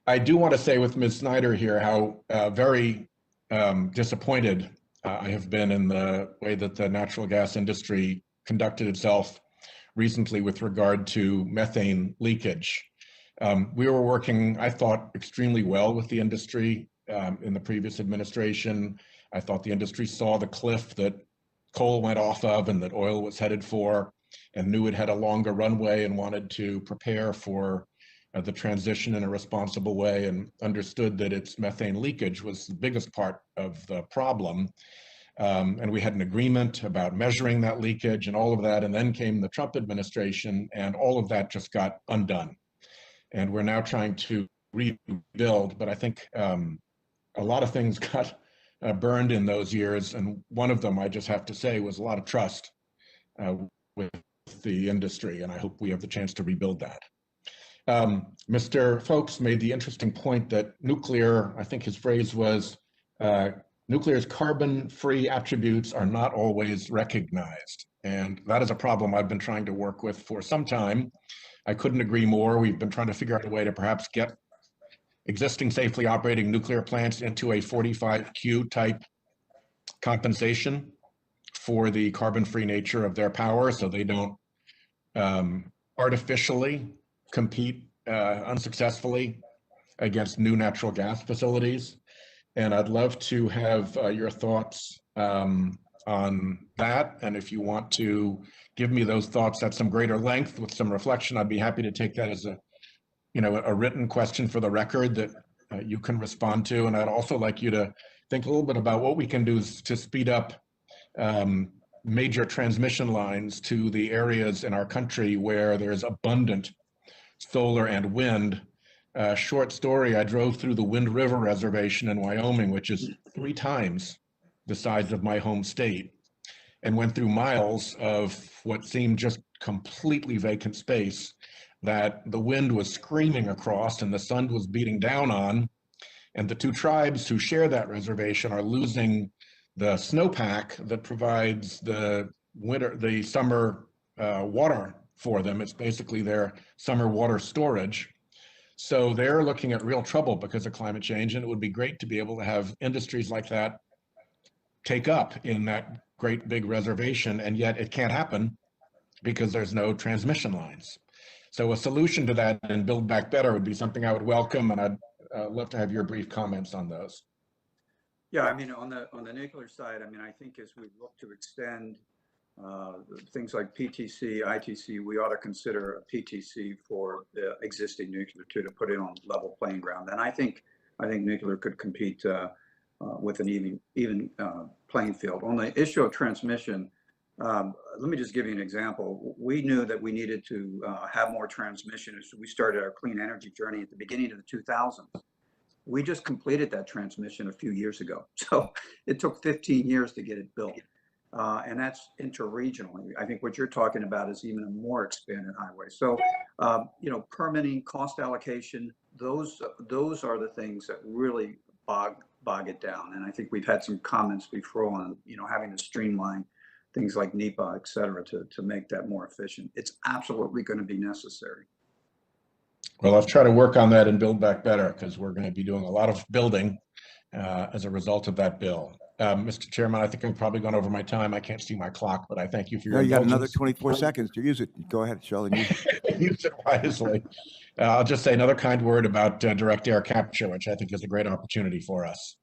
I do want to say with Ms. Snyder here how very disappointed I have been in the way that the natural gas industry conducted itself recently with regard to methane leakage. We were working, I thought, extremely well with the industry in the previous administration. I thought the industry saw the cliff that coal went off of and that oil was headed for, and knew it had a longer runway and wanted to prepare for the transition in a responsible way, and understood that its methane leakage was the biggest part of the problem. And we had an agreement about measuring that leakage and all of that. And then came the Trump administration, and all of that just got undone. And we're now trying to rebuild. But I think a lot of things got burned in those years. And one of them, I just have to say, was a lot of trust with the industry. And I hope we have the chance to rebuild that. Mr. Folks made the interesting point that nuclear, I think his phrase was, nuclear's carbon-free attributes are not always recognized. And that is a problem I've been trying to work with for some time. I couldn't agree more. We've been trying to figure out a way to perhaps get existing safely operating nuclear plants into a 45Q type compensation for the carbon-free nature of their power, so they don't artificially compete unsuccessfully against new natural gas facilities. And I'd love to have your thoughts on that. And if you want to give me those thoughts at some greater length with some reflection, I'd be happy to take that as a written question for the record that you can respond to. And I'd also like you to think a little bit about what we can do to speed up major transmission lines to the areas in our country where there's abundant solar and wind. Short story, I drove through the Wind River Reservation in Wyoming, which is 3 times the size of my home state, and went through miles of what seemed just completely vacant space that the wind was screaming across and the sun was beating down on. And the 2 tribes who share that reservation are losing the snowpack that provides the summer water for them. It's basically their summer water storage. So they're looking at real trouble because of climate change, and it would be great to be able to have industries like that take up in that great big reservation, and yet it can't happen because there's no transmission lines. So a solution to that and Build Back Better would be something I would welcome, and I'd love to have your brief comments on those. Yeah, I mean, on the nuclear side, I mean, I think as we look to extend things like PTC, ITC, we ought to consider a PTC for the existing nuclear too, to put it on level playing ground. And I think nuclear could compete with an even playing field. On the issue of transmission, let me just give you an example. We knew that we needed to have more transmission as we started our clean energy journey at the beginning of the 2000s. We just completed that transmission a few years ago. So it took 15 years to get it built. And that's interregionally. I think what you're talking about is even a more expanded highway. So, permitting, cost allocation, those are the things that really bog it down. And I think we've had some comments before on, having to streamline things like NEPA, et cetera, to make that more efficient. It's absolutely going to be necessary. Well, I've tried to work on that and Build Back Better, because we're going to be doing a lot of building as a result of that bill. Mr. Chairman, I think I've probably gone over my time. I can't see my clock, but I thank you for your indulgence. You got another 24 seconds to use it. Go ahead, Sheldon. Use it wisely. I'll just say another kind word about direct air capture, which I think is a great opportunity for us.